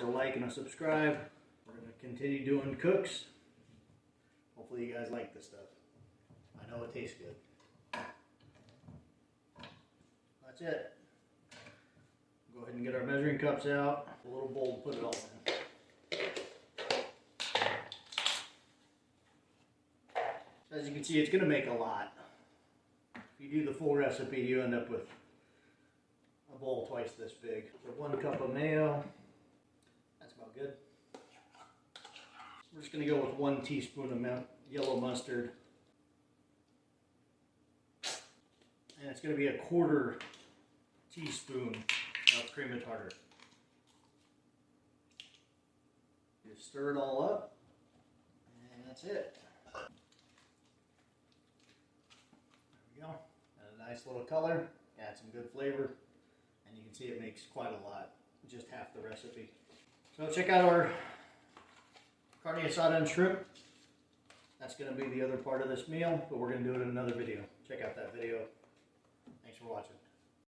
a like and a subscribe. We're going to continue doing cooks. Hopefully you guys like this stuff. I know it tastes good. That's it. Go ahead and get our measuring cups out. A little bowl to put it all in. As you can see, it's going to make a lot. If you do the full recipe, you end up with a bowl twice this big. So 1 cup of mayo. That's about good. We're just going to go with 1 teaspoon of yellow mustard. And it's going to be a 1/4 teaspoon of cream of tartar. Just stir it all up, and that's it. There we go. And a nice little color, add some good flavor, and you can see it makes quite a lot, just half the recipe. So check out our carne asada and shrimp. That's going to be the other part of this meal, but we're going to do it in another video.